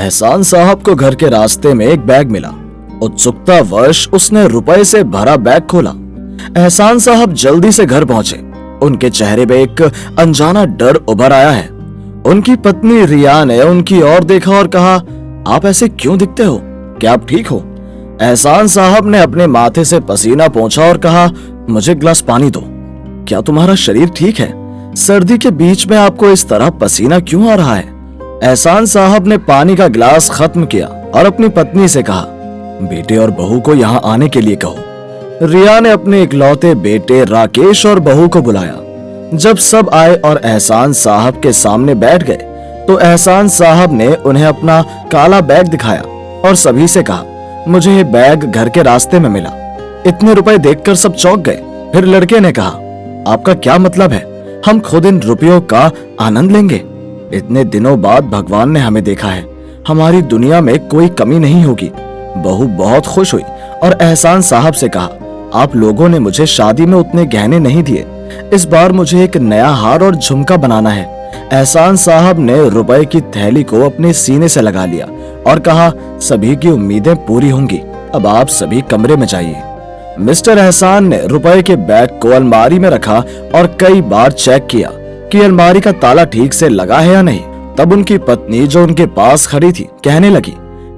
एहसान साहब को घर के रास्ते में एक बैग मिला। उत्सुकतावश उसने रुपए से भरा बैग खोला। एहसान साहब जल्दी से घर पहुंचे। उनके चेहरे पे एक अनजाना डर उभर आया है। उनकी पत्नी रिया ने उनकी ओर देखा और कहा, आप ऐसे क्यों दिखते हो? क्या आप ठीक हो? एहसान साहब ने अपने माथे से पसीना पोंछा और कहा, मुझे गिलास पानी दो। क्या तुम्हारा शरीर ठीक है? सर्दी के बीच में आपको इस तरह पसीना क्यों आ रहा है? एहसान साहब ने पानी का गिलास खत्म किया और अपनी पत्नी से कहा, बेटे और बहू को यहाँ आने के लिए कहो। रिया ने अपने इकलौते बेटे राकेश और बहू को बुलाया। जब सब आए और एहसान साहब के सामने बैठ गए तो एहसान साहब ने उन्हें अपना काला बैग दिखाया और सभी से कहा, मुझे ये बैग घर के रास्ते में मिला। इतने रुपए देखकर सब चौंक गए। फिर लड़के ने कहा, आपका क्या मतलब है? हम खुद इन रुपयों का आनंद लेंगे। इतने दिनों बाद भगवान ने हमें देखा है। हमारी दुनिया में कोई कमी नहीं होगी। बहू बहुत खुश हुई और एहसान साहब से कहा, आप लोगों ने मुझे शादी में उतने गहने नहीं दिए। इस बार मुझे एक नया हार और झुमका बनाना है। एहसान साहब ने रुपए की थैली को अपने सीने से लगा लिया और कहा, सभी की उम्मीदें पूरी होंगी। अब आप सभी कमरे में जाइए। मिस्टर एहसान ने रुपए के बैग को अलमारी में रखा और कई बार चेक किया कि अलमारी का ताला ठीक से लगा है या नहीं। तब उनकी पत्नी जो उनके पास खड़ी थी कहने लगी,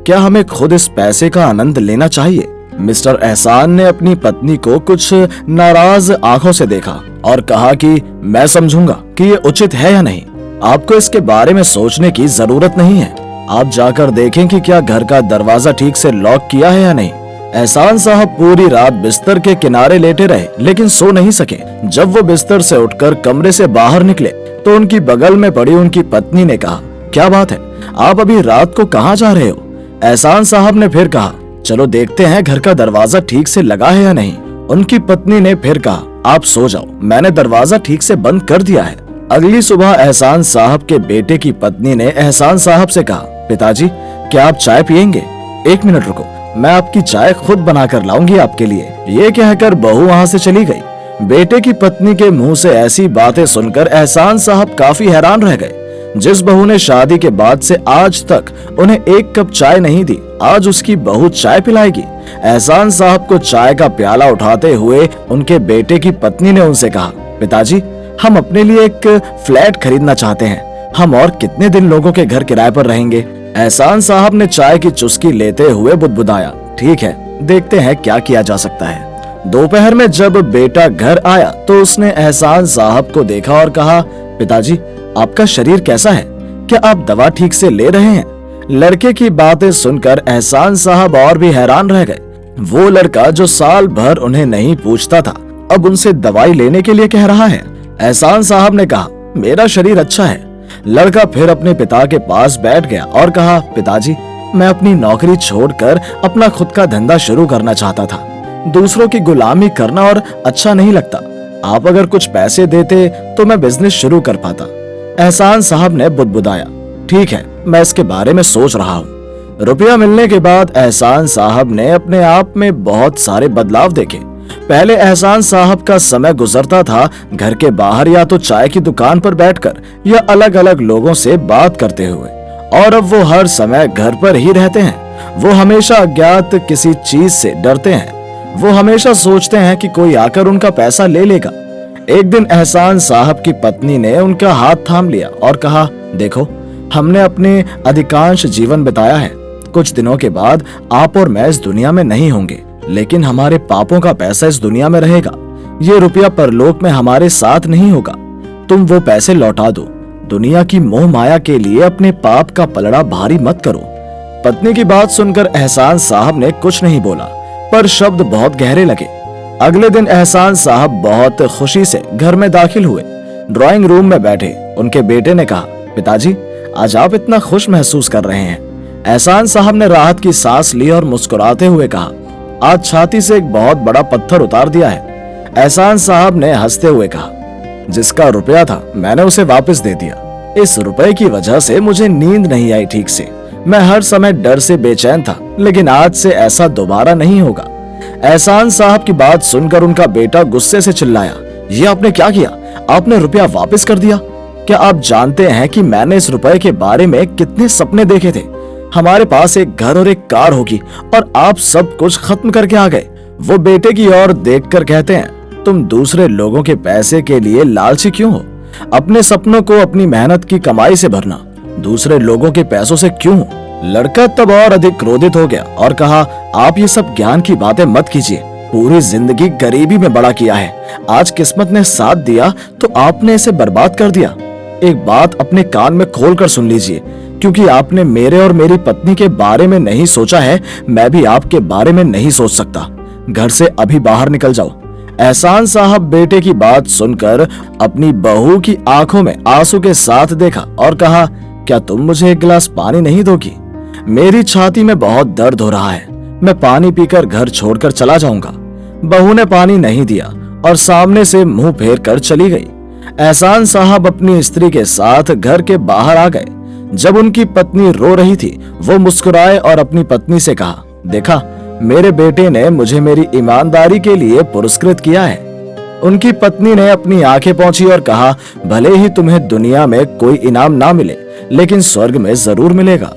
क्या हमें खुद इस पैसे का आनंद लेना चाहिए? मिस्टर एहसान ने अपनी पत्नी को कुछ नाराज आंखों से देखा और कहा कि मैं समझूंगा कि ये उचित है या नहीं। आपको इसके बारे में सोचने की जरूरत नहीं है। आप जाकर देखें कि क्या घर का दरवाजा ठीक से लॉक किया है या नहीं। एहसान साहब पूरी रात बिस्तर के किनारे लेटे रहे लेकिन सो नहीं सके। जब वो बिस्तर से उठकर कमरे से बाहर निकले तो उनकी बगल में पड़ी उनकी पत्नी ने कहा, क्या बात है, आप अभी रात को कहाँ जा रहे हो? एहसान साहब ने फिर कहा, चलो देखते हैं घर का दरवाजा ठीक से लगा है या नहीं। उनकी पत्नी ने फिर कहा, आप सो जाओ, मैंने दरवाजा ठीक से बंद कर दिया है। अगली सुबह एहसान साहब के बेटे की पत्नी ने एहसान साहब से कहा, पिताजी क्या आप चाय पियेंगे? 1 मिनट रुको, मैं आपकी चाय खुद बनाकर लाऊंगी आपके लिए। ये कहकर बहू वहाँ से चली गई। बेटे की पत्नी के मुंह से ऐसी बातें सुनकर एहसान साहब काफी हैरान रह गए। जिस बहू ने शादी के बाद से आज तक उन्हें 1 कप चाय नहीं दी, आज उसकी बहू चाय पिलाएगी। एहसान साहब को चाय का प्याला उठाते हुए उनके बेटे की पत्नी ने उनसे कहा, पिताजी हम अपने लिए एक फ्लैट खरीदना चाहते हैं। हम और कितने दिन लोगों के घर किराए पर रहेंगे? एहसान साहब ने चाय की चुस्की लेते हुए बुदबुदाया, ठीक है, देखते हैं क्या किया जा सकता है। दोपहर में जब बेटा घर आया तो उसने एहसान साहब को देखा और कहा, पिताजी आपका शरीर कैसा है? क्या आप दवा ठीक से ले रहे हैं? लड़के की बातें सुनकर एहसान साहब और भी हैरान रह गए। वो लड़का जो साल भर उन्हें नहीं पूछता था अब उनसे दवाई लेने के लिए कह रहा है। एहसान साहब ने कहा, मेरा शरीर अच्छा है। लड़का फिर अपने पिता के पास बैठ गया और कहा, पिताजी मैं अपनी नौकरी छोड़कर अपना खुद का धंधा शुरू करना चाहता था। दूसरों की गुलामी करना और अच्छा नहीं लगता। आप अगर कुछ पैसे देते तो मैं बिजनेस शुरू कर पाता। एहसान साहब ने बुदबुदाया, ठीक है, मैं इसके बारे में सोच रहा हूँ। रुपया मिलने के बाद एहसान साहब ने अपने आप में बहुत सारे बदलाव देखे। पहले एहसान साहब का समय गुजरता था घर के बाहर या तो चाय की दुकान पर बैठकर या अलग अलग लोगों से बात करते हुए, और अब वो हर समय घर पर ही रहते हैं। वो हमेशा अज्ञात किसी चीज से डरते हैं। वो हमेशा सोचते हैं कि कोई आकर उनका पैसा ले लेगा। एक दिन एहसान साहब की पत्नी ने उनका हाथ थाम लिया और कहा, देखो हमने अपने अधिकांश जीवन बिताया है। कुछ दिनों के बाद आप और मैं इस दुनिया में नहीं होंगे, लेकिन हमारे पापों का पैसा इस दुनिया में रहेगा। ये रुपया परलोक में हमारे साथ नहीं होगा। तुम वो पैसे लौटा दो। दुनिया की मोह माया के लिए अपने पाप का पलड़ा भारी मत करो। पत्नी की बात सुनकर एहसान साहब ने कुछ नहीं बोला, पर शब्द बहुत गहरे लगे। अगले दिन एहसान साहब बहुत खुशी से घर में दाखिल हुए। ड्राइंग रूम में बैठे उनके बेटे ने कहा, पिताजी आज आप इतना खुश महसूस कर रहे हैं। एहसान साहब ने राहत की सांस ली और मुस्कुराते हुए कहा, आज छाती से एक बहुत बड़ा पत्थर उतार दिया है। एहसान साहब ने हंसते हुए कहा, जिसका रुपया था मैंने उसे वापस दे दिया। इस रुपए की वजह से मुझे नींद नहीं आई ठीक से। मैं हर समय डर से बेचैन था, लेकिन आज से ऐसा दोबारा नहीं होगा। एहसान साहब की बात सुनकर उनका बेटा गुस्से से चिल्लाया, ये आपने क्या किया? आपने रुपया वापस कर दिया। क्या आप जानते हैं कि मैंने इस रुपए के बारे में कितने सपने देखे थे? हमारे पास एक घर और एक कार होगी और आप सब कुछ खत्म करके आ गए। वो बेटे की ओर देखकर कहते हैं, तुम दूसरे लोगों के पैसे के लिए लालची क्यों हो? अपने सपनों को अपनी मेहनत की कमाई से भरना, दूसरे लोगों के पैसों से क्यों? लड़का तब और अधिक क्रोधित हो गया और कहा, आप ये सब ज्ञान की बातें मत कीजिए। पूरी जिंदगी गरीबी में बड़ा किया है, आज किस्मत ने साथ दिया तो आपने इसे बर्बाद कर दिया। एक बात अपने कान में खोलकर सुन लीजिए, क्योंकि आपने मेरे और मेरी पत्नी के बारे में नहीं सोचा है, मैं भी आपके बारे में नहीं सोच सकता। घर से अभी बाहर निकल जाओ। एहसान साहब बेटे की बात सुनकर अपनी बहू की आंखों में आंसू के साथ देखा और कहा, क्या तुम मुझे एक गिलास पानी नहीं दोगी? मेरी छाती में बहुत दर्द हो रहा है, मैं पानी पीकर घर छोड़कर चला जाऊंगा। बहू ने पानी नहीं दिया और सामने से मुंह फेर कर चली गई। एहसान साहब अपनी स्त्री के साथ घर के बाहर आ गए। जब उनकी पत्नी रो रही थी, वो मुस्कुराए और अपनी पत्नी से कहा, देखा, मेरे बेटे ने मुझे मेरी ईमानदारी के लिए पुरस्कृत किया है। उनकी पत्नी ने अपनी आंखें पोंछी और कहा, भले ही तुम्हें दुनिया में कोई इनाम ना मिले, लेकिन स्वर्ग में जरूर मिलेगा।